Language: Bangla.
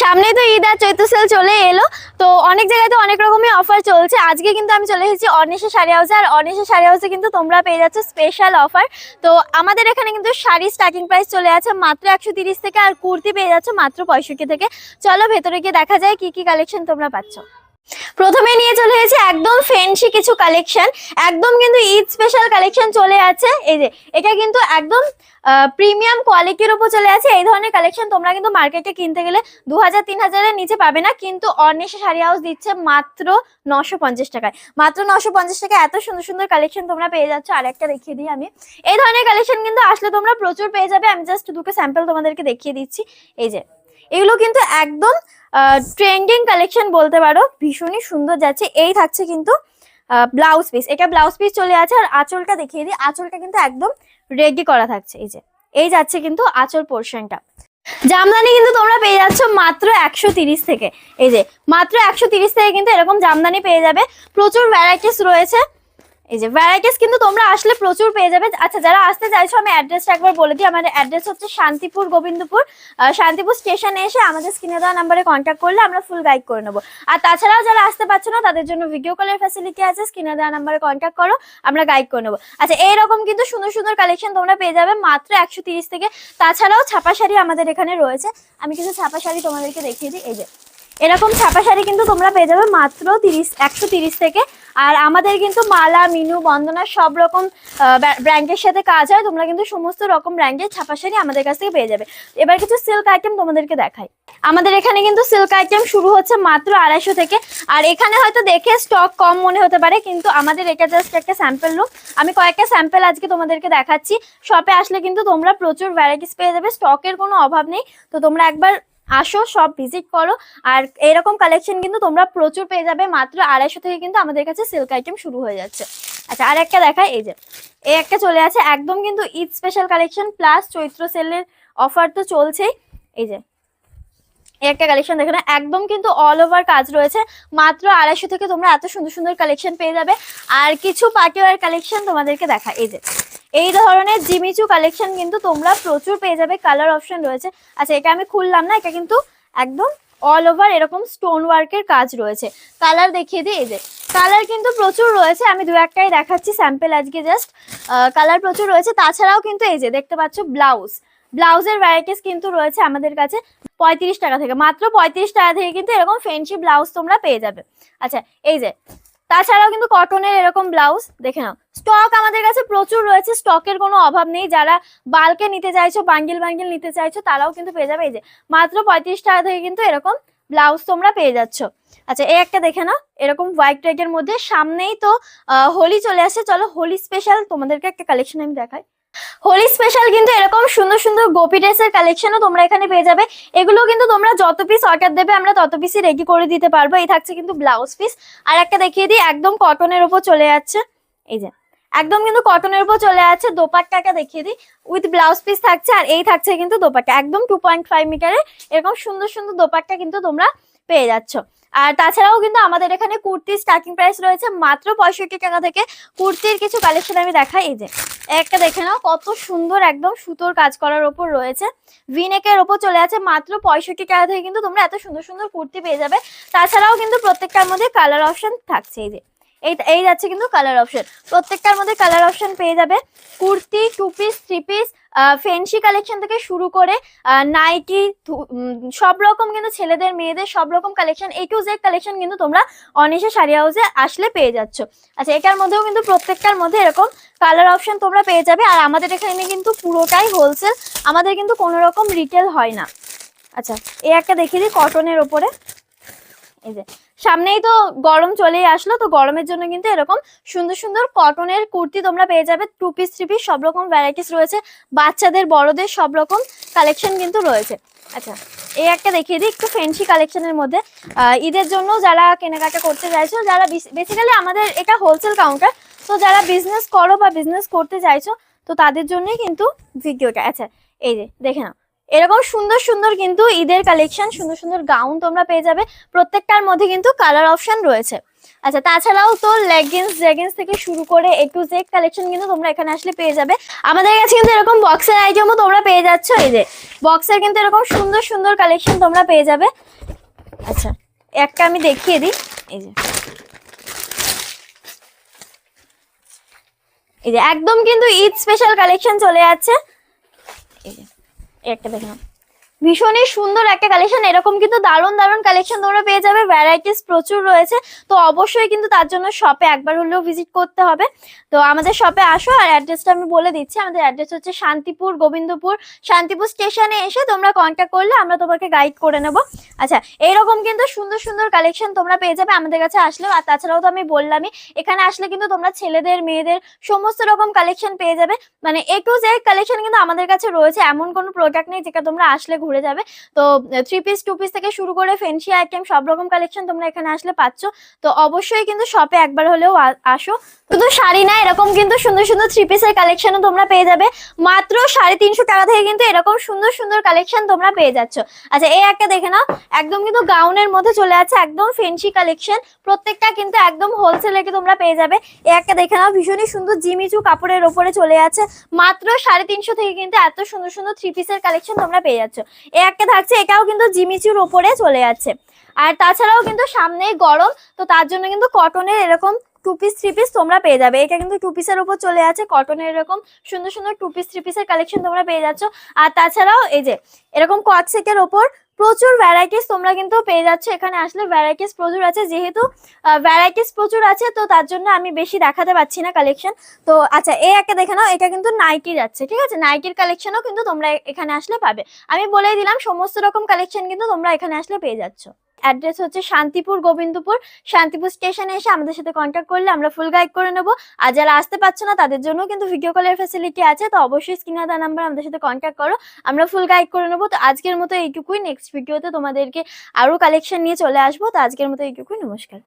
সামনে তো ঈদ আর চৈত্র সেল চলে এলো। তো অনেক জায়গায় তো অনেক রকমের অফার চলছে। আজকে কিন্তু আমি চলে এসেছি অর্নিশা শাড়ি হাউসে, আর অর্নিশা শাড়ি হাউসে কিন্তু তোমরা পেয়ে যাচ্ছ স্পেশাল অফার। তো আমাদের এখানে কিন্তু শাড়ি স্টার্টিং প্রাইস চলে আছে মাত্র 130 থেকে, আর কুর্তি পেয়ে যাচ্ছ মাত্র 65 থেকে। চলো ভেতরে গিয়ে দেখা যায় কি কি কালেকশন তোমরা পাচ্ছ। প্রথমে নিয়ে চলে এসেছি একদম ফ্যান্সি কিছু কালেকশন, একদম কিন্তু ঈদ স্পেশাল কালেকশন চলে আছে। এই যে এটা কিন্তু একদম প্রিমিয়াম কোয়ালিটির উপর চলে আছে। এই ধরনের কালেকশন তোমরা কিন্তু মার্কেটে কিনতে গেলে 2000-3000 এর নিচে পাবে না, কিন্তু অর্নিশা শাড়ি হাউস দিচ্ছে মাত্র 950 টাকায়। মাত্র 950 টাকায় এত সুন্দর সুন্দর কালেকশন তোমরা পেয়ে যাচ্ছ। আর একটা দেখিয়ে দিই আমি, এই ধরনের কালেকশন কিন্তু আসলে তোমরা প্রচুর পেয়ে যাবে। আমি জাস্ট দুটো স্যাম্পল তোমাদেরকে দেখিয়ে দিচ্ছি। এই যে এগুলো কিন্তু একদম ট্রেন্ডিং কালেকশন বলতে পারো, ভীষণই সুন্দর যাচ্ছে। এই থাকছে কিন্তু ব্লাউজ পিস, এটা ব্লাউজ পিস চলে আছে। আর আঁচলটা দেখিয়ে দিই, আঁচলটা কিন্তু একদম রেডি করা থাকছে। এই যে এই যাচ্ছে কিন্তু আঁচল পোর্শনটা। জামদানি কিন্তু তোমরা পেয়ে যাচ্ছ মাত্র 130 থেকে। এই যে মাত্র 130 থেকে কিন্তু এরকম জামদানি পেয়ে যাবে। প্রচুর ভ্যারাইটিস রয়েছে। এই যে ভ্যারাইটিস কিন্তু তোমরা আসলে প্রচুর পেয়ে যাবে। আচ্ছা, যারা আসতে চাইছো আমি অ্যাড্রেসটা একবার বলে দিই। আমাদের অ্যাড্রেস হচ্ছে শান্তিপুর গোবিন্দপুর। শান্তিপুর স্টেশনে এসে আমাদের স্ক্রিনে দেওয়া নাম্বারে কন্ট্যাক্ট করলে আমরা ফুল গাইড করে নেবো। আর তাছাড়াও যারা আসতে পারছো না তাদের জন্য ভিডিও কলের ফ্যাসিলিটি আছে, স্ক্রিনে দেওয়া নাম্বারে কন্ট্যাক্ট করো, আমরা গাইড করে নেবো। আচ্ছা, এইরকম কিন্তু সুন্দর সুন্দর কালেকশন তোমরা পেয়ে যাবে মাত্র 130 থেকে। তাছাড়াও ছাপা শাড়ি আমাদের এখানে রয়েছে। আমি কিছু ছাপা শাড়ি তোমাদেরকে দেখিয়ে দিই। এই যে এরকম ছাপা শাড়ি কিন্তু তোমরা পেয়ে যাবে মাত্র 130 থেকে। আর আমাদের কিন্তু মালা, মিনু, বন্দনা সব রকম ব্র্যান্ডের সাথে কাজ হয়। তোমরা কিন্তু সমস্ত রকম ব্র্যান্ডের ছাপা শাড়ি আমাদের কাছ থেকে পেয়ে যাবে। এবার কিছু সিল্ক আইটেম তোমাদেরকে দেখাই। আমাদের এখানে কিন্তু সিল্ক আইটেম শুরু হচ্ছে মাত্র 250 থেকে। আর এখানে হয়তো দেখে স্টক কম মনে হতে পারে, কিন্তু আমাদের এটা জাস্ট একটা স্যাম্পল লুক। আমি কয়েকটা স্যাম্পল আজকে তোমাদেরকে দেখাচ্ছি। শপে আসলে কিন্তু তোমরা প্রচুর ভ্যারাইটিস পেয়ে যাবে, স্টকের কোনো অভাব নেই। তো তোমরা একবার আসো, সব ভিজিট করো। আর এরকম কালেকশন কিন্তু তোমরা প্রচুর পেয়ে যাবে। মাত্র 250 থেকে কিন্তু আমাদের কাছে সিল্ক আইটেম শুরু হয়ে যাচ্ছে। আচ্ছা, আর একটা দেখাই। এই যে এই একটা চলে আছে একদম কিন্তু ঈদ স্পেশাল কালেকশন, প্লাস চৈত্র সেলের অফার তো চলছেই। এই যে এই একটা কালেকশন দেখে না, একদম কিন্তু অল ওভার কাজ রয়েছে। মাত্র 250 থেকে তোমরা এত সুন্দর সুন্দর কালেকশন পেয়ে যাবে। আর কিছু পার্টিওয়ার কালেকশন তোমাদেরকে দেখা। এই যে এই ধরনের জিমিচু কালেকশন কিন্তু তোমরা প্রচুর পেয়ে যাবে। কালার অপশন রয়েছে। আচ্ছা, এটা আমি খুললাম না, এটা কিন্তু একদম অল ওভার এরকম স্টোন ওয়ার্কের কাজ রয়েছে। কালার দেখিয়ে দিই। এই যে কালার কিন্তু প্রচুর রয়েছে, আমি দু একটাই দেখাচ্ছি স্যাম্পল আজকে জাস্ট। কালার প্রচুর রয়েছে। তাছাড়াও কিন্তু এই যে দেখতে পাচ্ছ ব্লাউজের ভ্যারাইটিস কিন্তু রয়েছে আমাদের কাছে 35 টাকা থেকে। মাত্র 35 টাকা থেকে কিন্তু এরকম ফ্যান্সি ব্লাউজ তোমরা পেয়ে যাবে। আচ্ছা, এই যে তাছাড়াও কিন্তু কটনের এরকম ব্লাউজ দেখে নাও। স্টক আমাদের কাছে প্রচুর রয়েছে, স্টকের কোনো অভাব নেই। যারা বাল্কে নিতে চাইছো, বান্ডিল বান্ডিল নিতে চাইছো, তারাও কিন্তু পেয়ে যাবে। এই যে মাত্র 35 টাকা থেকে কিন্তু এরকম ব্লাউজ তোমরা পেয়ে যাচ্ছ। আচ্ছা, এই একটা দেখে নাও এরকম হোয়াইট রেডের মধ্যে। সামনেই তো হোলি চলে আসে, চলো হোলি স্পেশাল তোমাদেরকে একটা কালেকশন আমি দেখাই। হোলি স্পেশাল কিন্তু এরকম সুন্দর সুন্দর গোপি ড্রেসের কালেকশনও তোমরা এখানে পেয়ে যাবে। এগুলো কিন্তু তোমরা যত পিস অর্ডার দেবে আমরা তত পিসই রেডি করে দিতে পারবো। এই থাকছে কিন্তু ব্লাউজ পিস। আর একটা দেখিয়ে দিই, একদম কটনের উপর চলে যাচ্ছে। এই যে একদম কিন্তু কটনের উপর চলে যাচ্ছে। দোপাট্টাটা দেখিয়ে দিই, উইথ ব্লাউজ পিস থাকছে। আর এই থাকছে কিন্তু দোপাট্টা, একদম 2.5 মিটারের এরকম সুন্দর সুন্দর দোপাট্টা কিন্তু তোমরা পেয়ে যাচ্ছ। আর তাছাড়াও কিন্তু আমাদের এখানে কুর্তির স্টার্টিং প্রাইস রয়েছে মাত্র 65 টাকা থেকে। কুর্তির কিছু কালেকশন আমি দেখাই। এই যে একটা দেখে নাও, কত সুন্দর একদম সুতোর কাজ করার ওপর রয়েছে, ভিনেকের ওপর চলে আছে। মাত্র 65 টাকা থেকে কিন্তু তোমরা এত সুন্দর সুন্দর কুর্তি পেয়ে যাবে। তাছাড়াও কিন্তু প্রত্যেকটার মধ্যে কালার অপশন থাকছে। এই যে এই যাচ্ছে কিন্তু কালার অপশন, প্রত্যেকটার মধ্যে কালার অপশন পেয়ে যাবে। Kurti, 2 piece, 3 piece, fancy collection থেকে শুরু করে নাইটি, সব রকম কিন্তু ছেলেদের মেয়েদের সব রকম collection, A to Z collection কিন্তু তোমরা অর্নিশা শাড়ি হাউসে আসলে পেয়ে যাচ্ছ। আচ্ছা, এটার মধ্যেও কিন্তু প্রত্যেকটার মধ্যে এরকম কালার অপশন তোমরা পেয়ে যাবে। আর আমাদের এখানে কিন্তু পুরোটাই হোলসেল, আমাদের কিন্তু কোনো রকম রিটেল হয় না। আচ্ছা, এই একটা দেখিয়ে দিই কটনের ওপরে। এই যে সামনেই তো গরম চলেই আসলো, তো গরমের জন্য কিন্তু এরকম সুন্দর সুন্দর কটনের কুর্তি তোমরা পেয়ে যাবে। 2 পিস, 3 পিস সব রকম ভ্যারাইটিস রয়েছে। বাচ্চাদের বড়দের সব রকম কালেকশন কিন্তু রয়েছে। আচ্ছা, এই একটা দেখিয়ে দিই একটু ফ্যান্সি কালেকশনের মধ্যে। ঈদের জন্য যারা কেনাকাটা করতে চাইছো, যারা বেসিক্যালি আমাদের এটা হোলসেল কাউন্টার, তো যারা বিজনেস করো বা বিজনেস করতে চাইছো তো তাদের জন্যই কিন্তু ভিডিওটা। আচ্ছা, এই যে দেখে নাও এরকম সুন্দর সুন্দর কিন্তু ঈদের কালেকশন, সুন্দর সুন্দর গাউন তোমরা পেয়ে যাবে। প্রত্যেকটার মধ্যে কিন্তু কালার অপশন রয়েছে। আচ্ছা, তাছাড়াও তো লেগিংস থেকে শুরু করে A to Z কালেকশন কিন্তু তোমরা এখানে আসলে পেয়ে যাবে। আমাদের কাছে কিন্তু এরকম বক্সের আইটেমও তোমরা পেয়ে যাচ্ছ। এই যে বক্সের কিন্তু এরকম সুন্দর সুন্দর কালেকশন তোমরা পেয়ে যাবে। আচ্ছা, একটা আমি দেখিয়ে দিই। এই যে একদম কিন্তু ঈদ স্পেশাল কালেকশন চলে যাচ্ছে। এই যে একটা দেখে নাও, ভীষণই সুন্দর একটা কালেকশন। এরকম কিন্তু দারুণ দারুণ কালেকশন তোমরা পেয়ে যাবে, ভ্যারাইটিস প্রচুর রয়েছে। তো অবশ্যই কিন্তু তার জন্য শপে একবার হলেও ভিজিট করতে হবে। তো আমাদের শপে আসো, আর অ্যাড্রেসটা আমি বলে দিচ্ছি। আমাদের অ্যাড্রেস হচ্ছে শান্তিপুর গোবিন্দপুর। শান্তিপুর স্টেশনে এসে তোমরা কন্ট্যাক্ট করলে আমরা তোমাকে গাইড করে নেব। আচ্ছা, এইরকম কিন্তু সুন্দর সুন্দর কালেকশন তোমরা পেয়ে যাবে আমাদের কাছে আসলেও। আর তাছাড়াও তো আমি বললামই, এখানে আসলে কিন্তু তোমরা ছেলেদের মেয়েদের সমস্ত রকম কালেকশন পেয়ে যাবে। মানে A to Z কালেকশন কিন্তু আমাদের কাছে রয়েছে, এমন কোনো প্রোডাক্ট নেই যেটা তোমরা আসলে ঘুরে যাবে। তো 3 পিস 2 পিস থেকে শুরু করে ফ্যান্সি আইটেম সব রকম কালেকশন তোমরা এখানে আসলে পাচ্ছ। তো অবশ্যই কিন্তু শপে একবার হলেও আসো। শুধু শাড়ি না, এরকম কিন্তু সুন্দর সুন্দর 3 পিসের কালেকশনও তোমরা পেয়ে যাবে মাত্র 350 টাকা থেকে। কিন্তু এরকম সুন্দর সুন্দর কালেকশন তোমরা পেয়ে যাচ্ছ। আচ্ছা, এই একটা দেখে নাও, একদম কিন্তু গাউনের মধ্যে চলে আছে, একদম ফ্যান্সি কালেকশন। প্রত্যেকটা কিন্তু একদম হোলসেল রেটে তোমরা পেয়ে যাবে। এই একটা দেখে নাও, ভীষণই সুন্দর জিমিচু কাপড়ের ওপরে চলে আছে, মাত্র 350 থেকে কিন্তু এত সুন্দর সুন্দর 3 পিসের কালেকশন তোমরা পেয়ে যাচ্ছ। এই একটা থাকছে, এটাও কিন্তু জিমিচুর ওপরে চলে যাচ্ছে। আর তাছাড়াও কিন্তু সামনেই গরম, তো তার জন্য কিন্তু কটনের এরকম 2 পিস 3 পিস তোমরা পেয়ে যাবে। এটা কিন্তু 2 পিসের উপর চলে আছে, কটনের এরকম সুন্দর সুন্দর 2 পিস 3 পিসের কালেকশন তোমরা পেয়ে যাচ্ছ। আর তাছাড়াও এই যে এরকম কট সেটের ওপর প্রচুর ভ্যারাইটিস তোমরা কিন্তু পেয়ে যাচ্ছ। এখানে আসলে ভ্যারাইটিস প্রচুর আছে, যেহেতু ভ্যারাইটিস প্রচুর আছে তো তার জন্য আমি বেশি দেখাতে পাচ্ছি না কালেকশন। তো আচ্ছা, এই একটা দেখে নাও, এটা কিন্তু নাইটি যাচ্ছে, ঠিক আছে? নাইটির কালেকশনও কিন্তু তোমরা এখানে আসলে পাবে। আমি বলেই দিলাম সমস্ত রকম কালেকশন কিন্তু তোমরা এখানে আসলে পেয়ে যাচ্ছ। অ্যাড্রেস হচ্ছে শান্তিপুর গোবিন্দপুর। শান্তিপুর স্টেশনে এসে আমাদের সাথে কন্ট্যাক্ট করলে আমরা ফুল গাইড করে নেবো। আর যারা আসতে পারছো না তাদের জন্য কিন্তু ভিডিও কলের ফ্যাসিলিটি আছে। তো অবশ্যই স্ক্রিনে দেওয়া নাম্বার আমাদের সাথে কন্ট্যাক্ট করো, আমরা ফুল গাইড করে নেবো। তো আজকের মতো এইটুকুই, নেক্সট ভিডিওতে তোমাদেরকে আরো কালেকশন নিয়ে চলে আসবো। তো আজকের মতো এইটুকুই, নমস্কার।